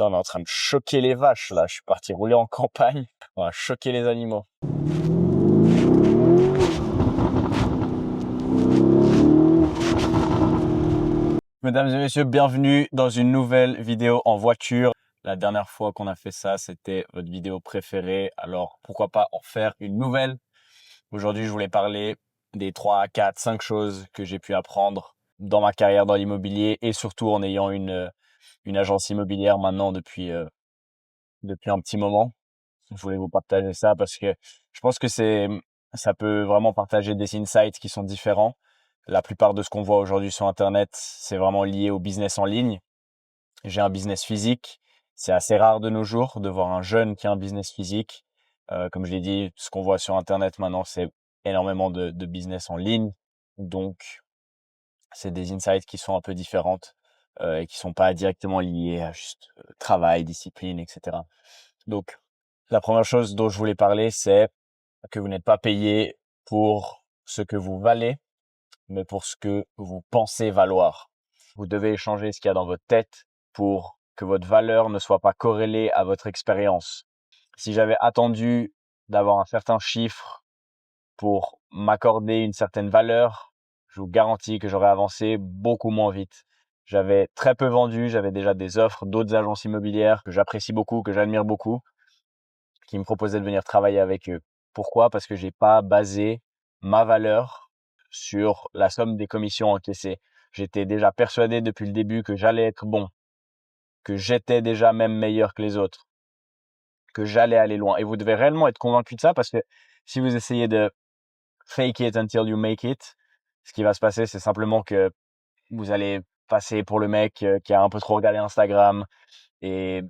Putain, on est en train de choquer les vaches là. Je suis parti rouler en campagne. On va choquer les animaux. Mesdames et messieurs, bienvenue dans une nouvelle vidéo en voiture. La dernière fois qu'on a fait ça, c'était votre vidéo préférée. Alors pourquoi pas en faire une nouvelle? Aujourd'hui, je voulais parler des 3, 4, 5 choses que j'ai pu apprendre dans ma carrière dans l'immobilier et surtout en ayant une agence immobilière maintenant depuis un petit moment. Je voulais vous partager ça parce que je pense que ça peut vraiment partager des insights qui sont différents. La plupart de ce qu'on voit aujourd'hui sur Internet, c'est vraiment lié au business en ligne. J'ai un business physique. C'est assez rare de nos jours de voir un jeune qui a un business physique. Comme je l'ai dit, ce qu'on voit sur Internet maintenant, c'est énormément de business en ligne. Donc, c'est des insights qui sont un peu différentes et qui sont pas directement liés à juste travail, discipline, etc. Donc, la première chose dont je voulais parler, c'est que vous n'êtes pas payé pour ce que vous valez, mais pour ce que vous pensez valoir. Vous devez échanger ce qu'il y a dans votre tête pour que votre valeur ne soit pas corrélée à votre expérience. Si j'avais attendu d'avoir un certain chiffre pour m'accorder une certaine valeur, je vous garantis que j'aurais avancé beaucoup moins vite. J'avais très peu vendu, j'avais déjà des offres d'autres agences immobilières que j'apprécie beaucoup, que j'admire beaucoup, qui me proposaient de venir travailler avec eux. Pourquoi? Parce que j'ai pas basé ma valeur sur la somme des commissions encaissées. J'étais déjà persuadé depuis le début que j'allais être bon, que j'étais déjà même meilleur que les autres, que j'allais aller loin. Et vous devez réellement être convaincu de ça parce que si vous essayez de fake it until you make it, ce qui va se passer, c'est simplement que vous allez passer pour le mec qui a un peu trop regardé Instagram et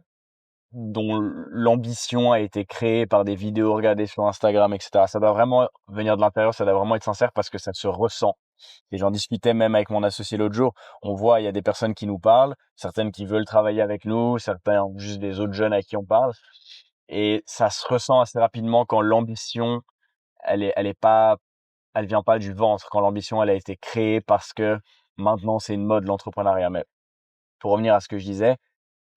dont l'ambition a été créée par des vidéos regardées sur Instagram, etc. Ça doit vraiment venir de l'intérieur, ça doit vraiment être sincère parce que ça se ressent. Et j'en discutais même avec mon associé l'autre jour. On voit, il y a des personnes qui nous parlent, certaines qui veulent travailler avec nous, certains juste des autres jeunes à qui on parle. Et ça se ressent assez rapidement quand l'ambition, elle vient pas du ventre, quand l'ambition, elle a été créée parce que maintenant c'est une mode, l'entrepreneuriat. Mais pour revenir à ce que je disais,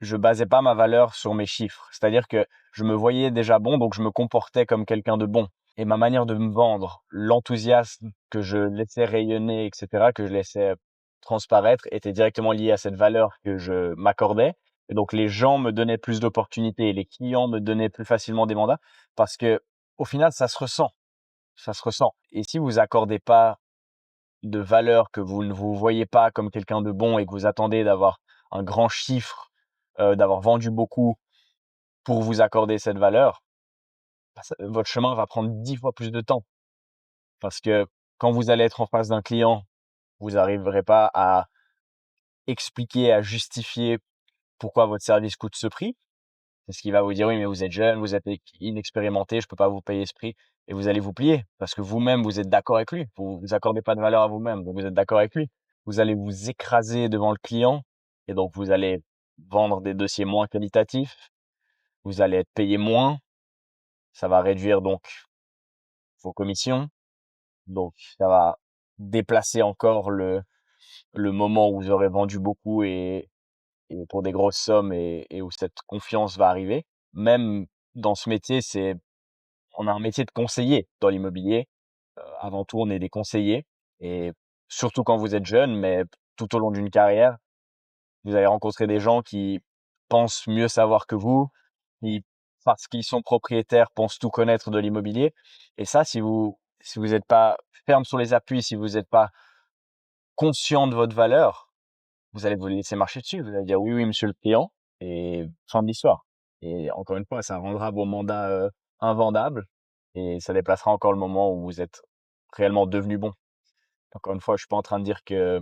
je basais pas ma valeur sur mes chiffres. C'est-à-dire que je me voyais déjà bon, donc je me comportais comme quelqu'un de bon. Et ma manière de me vendre, l'enthousiasme que je laissais rayonner, etc., que je laissais transparaître, était directement lié à cette valeur que je m'accordais. Et donc les gens me donnaient plus d'opportunités, les clients me donnaient plus facilement des mandats, parce que au final, ça se ressent. Ça se ressent. Et si vous accordez pas de valeur, que vous ne vous voyez pas comme quelqu'un de bon et que vous attendez d'avoir un grand chiffre, d'avoir vendu beaucoup pour vous accorder cette valeur, votre chemin va prendre 10 fois plus de temps. Parce que quand vous allez être en face d'un client, vous n'arriverez pas à expliquer, à justifier pourquoi votre service coûte ce prix. C'est ce qui va vous dire, oui, mais vous êtes jeune, vous êtes inexpérimenté, je peux pas vous payer ce prix. Et vous allez vous plier parce que vous-même, vous êtes d'accord avec lui. Vous vous accordez pas de valeur à vous-même, donc vous êtes d'accord avec lui. Vous allez vous écraser devant le client et donc vous allez vendre des dossiers moins qualitatifs. Vous allez être payé moins. Ça va réduire donc vos commissions. Donc, ça va déplacer encore le moment où vous aurez vendu beaucoup et pour des grosses sommes et où cette confiance va arriver. Même dans ce métier, on a un métier de conseiller dans l'immobilier. Avant tout, on est des conseillers et surtout quand vous êtes jeune, mais tout au long d'une carrière, vous allez rencontrer des gens qui pensent mieux savoir que vous, qui, parce qu'ils sont propriétaires, pensent tout connaître de l'immobilier. Et ça, si vous n'êtes pas ferme sur les appuis, si vous n'êtes pas conscient de votre valeur, vous allez vous laisser marcher dessus. Vous allez dire oui, oui, monsieur le client, et fin de l'histoire. Et encore une fois, ça rendra vos mandats invendables et ça déplacera encore le moment où vous êtes réellement devenu bon. Encore une fois, je suis pas en train de dire que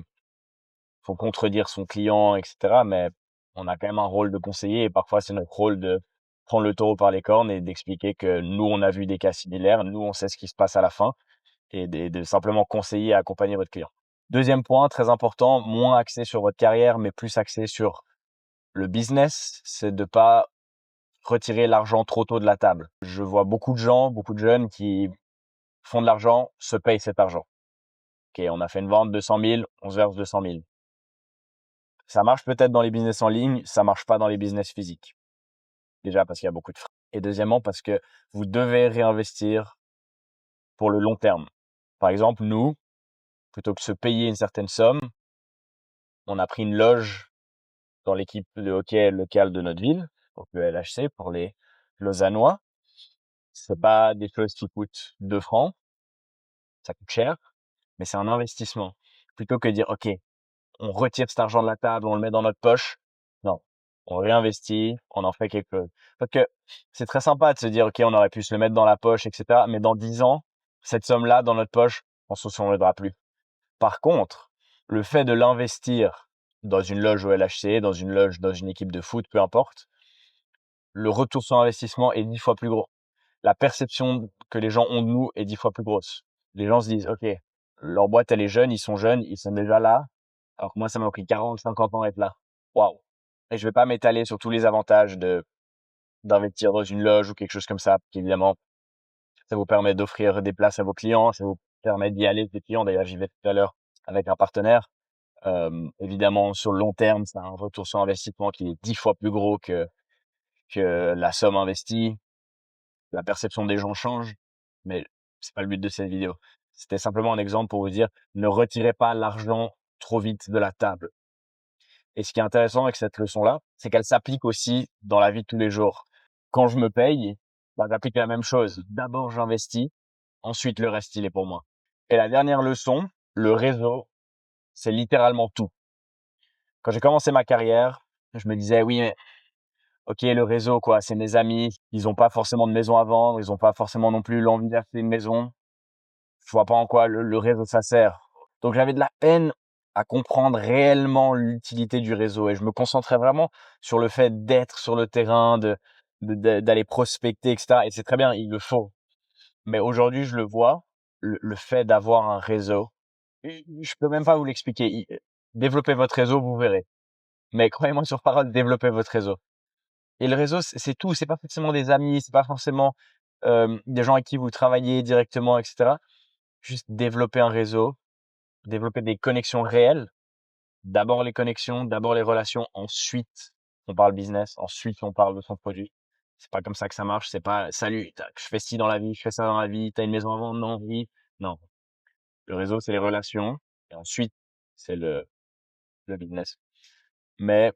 faut contredire son client, etc. Mais on a quand même un rôle de conseiller et parfois c'est notre rôle de prendre le taureau par les cornes et d'expliquer que nous, on a vu des cas similaires, nous, on sait ce qui se passe à la fin et de simplement conseiller et accompagner votre client. Deuxième point, très important, moins axé sur votre carrière, mais plus axé sur le business, c'est de pas retirer l'argent trop tôt de la table. Je vois beaucoup de gens, beaucoup de jeunes qui font de l'argent, se payent cet argent. Ok, on a fait une vente de 100 000, on se verse 200 000. Ça marche peut-être dans les business en ligne, ça marche pas dans les business physiques. Déjà parce qu'il y a beaucoup de frais. Et deuxièmement, parce que vous devez réinvestir pour le long terme. Par exemple, nous, plutôt que de se payer une certaine somme, on a pris une loge dans l'équipe de hockey locale de notre ville, donc le LHC pour les Lausannois. C'est pas des choses qui coûtent 2 francs, ça coûte cher, mais c'est un investissement. Plutôt que de dire, OK, on retire cet argent de la table, on le met dans notre poche. Non, on réinvestit, on en fait quelque chose. Parce que c'est très sympa de se dire, OK, on aurait pu se le mettre dans la poche, etc. Mais dans 10 ans, cette somme-là, dans notre poche, on s'en souviendra plus. Par contre, le fait de l'investir dans une loge au LHC, dans une loge, dans une équipe de foot, peu importe, le retour sur investissement est 10 fois plus gros. La perception que les gens ont de nous est 10 fois plus grosse. Les gens se disent, OK, leur boîte, elle est jeune, ils sont déjà là. Alors que moi, ça m'a pris 40, 50 ans d'être là. Waouh. Et je vais pas m'étaler sur tous les avantages d'investir dans une loge ou quelque chose comme ça. Évidemment, ça vous permet d'offrir des places à vos clients, ça vous permet d'y aller des clients. D'ailleurs, j'y vais tout à l'heure avec un partenaire. Évidemment, sur le long terme, c'est un retour sur investissement qui est 10 fois plus gros que la somme investie. La perception des gens change, mais c'est pas le but de cette vidéo. C'était simplement un exemple pour vous dire, ne retirez pas l'argent trop vite de la table. Et ce qui est intéressant avec cette leçon-là, c'est qu'elle s'applique aussi dans la vie de tous les jours. Quand je me paye, bah, j'applique la même chose. D'abord, j'investis, ensuite le reste, il est pour moi. Et la dernière leçon, le réseau, c'est littéralement tout. Quand j'ai commencé ma carrière, je me disais, oui, mais OK, le réseau, quoi, c'est mes amis, ils ont pas forcément de maison à vendre, ils ont pas forcément non plus l'envie d'acheter une maison. Je vois pas en quoi le réseau ça sert. Donc j'avais de la peine à comprendre réellement l'utilité du réseau et je me concentrais vraiment sur le fait d'être sur le terrain, d'aller prospecter, etc. Et c'est très bien, il le faut. Mais aujourd'hui, je le vois, le fait d'avoir un réseau, je peux même pas vous l'expliquer. Développez votre réseau, vous verrez. Mais croyez-moi sur parole, développez votre réseau. Et le réseau, c'est tout. C'est pas forcément des amis, c'est pas forcément des gens avec qui vous travaillez directement, etc. Juste développer un réseau, développer des connexions réelles. D'abord les connexions, d'abord les relations, ensuite on parle business, ensuite on parle de son produit. C'est pas comme ça que ça marche. C'est pas salut, je fais ci dans la vie, je fais ça dans la vie. T'as une maison à vendre? Non, oui, non. Le réseau, c'est les relations et ensuite c'est le business. Mais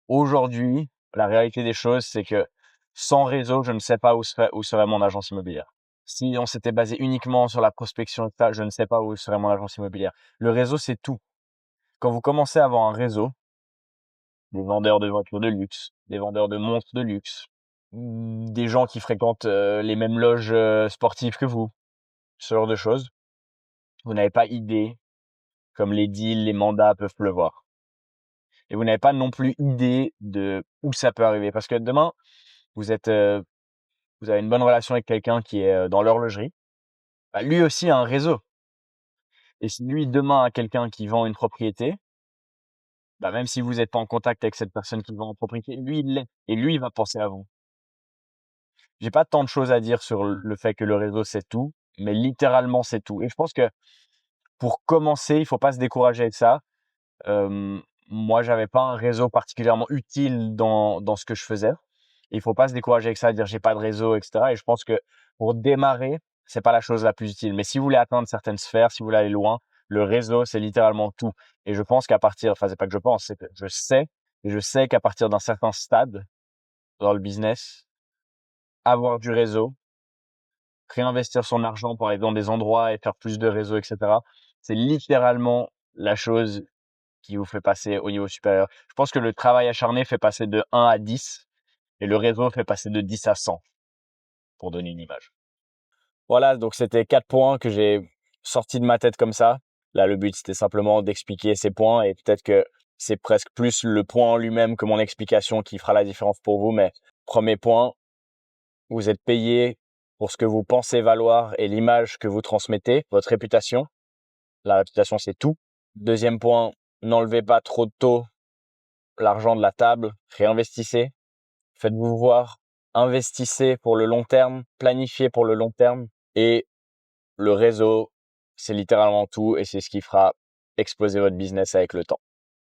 aujourd'hui, la réalité des choses, c'est que sans réseau, je ne sais pas où serait mon agence immobilière. Si on s'était basé uniquement sur la prospection, etc., je ne sais pas où serait mon agence immobilière. Le réseau, c'est tout. Quand vous commencez à avoir un réseau, des vendeurs de voitures de luxe, des vendeurs de montres de luxe, des gens qui fréquentent les mêmes loges sportives que vous, ce genre de choses, vous n'avez pas idée comme les deals, les mandats peuvent pleuvoir. Et vous n'avez pas non plus idée de où ça peut arriver. Parce que demain, vous avez une bonne relation avec quelqu'un qui est dans l'horlogerie. Bah, lui aussi a un réseau. Et si lui, demain, a quelqu'un qui vend une propriété, bah, même si vous n'êtes pas en contact avec cette personne qui vend une propriété, lui, il l'est. Et lui, il va penser à vous. J'ai pas tant de choses à dire sur le fait que le réseau, c'est tout, mais littéralement, c'est tout. Et je pense que pour commencer, il faut pas se décourager avec ça. Moi, j'avais pas un réseau particulièrement utile dans ce que je faisais. Il faut pas se décourager avec ça, dire j'ai pas de réseau, etc. Et je pense que pour démarrer, c'est pas la chose la plus utile. Mais si vous voulez atteindre certaines sphères, si vous voulez aller loin, le réseau, c'est littéralement tout. Et je pense qu'à partir, enfin, c'est pas que je pense, c'est que je sais qu'à partir d'un certain stade dans le business, avoir du réseau, réinvestir son argent pour aller dans des endroits et faire plus de réseaux, etc. C'est littéralement la chose qui vous fait passer au niveau supérieur. Je pense que le travail acharné fait passer de 1 à 10 et le réseau fait passer de 10 à 100, pour donner une image. Voilà, donc c'était 4 points que j'ai sortis de ma tête comme ça. Là, le but, c'était simplement d'expliquer ces points et peut-être que c'est presque plus le point en lui-même que mon explication qui fera la différence pour vous. Mais premier point, vous êtes payé pour ce que vous pensez valoir et l'image que vous transmettez, votre réputation. La réputation, c'est tout. Deuxième point, n'enlevez pas trop tôt l'argent de la table, réinvestissez, faites-vous voir, investissez pour le long terme, planifiez pour le long terme et le réseau, c'est littéralement tout et c'est ce qui fera exploser votre business avec le temps.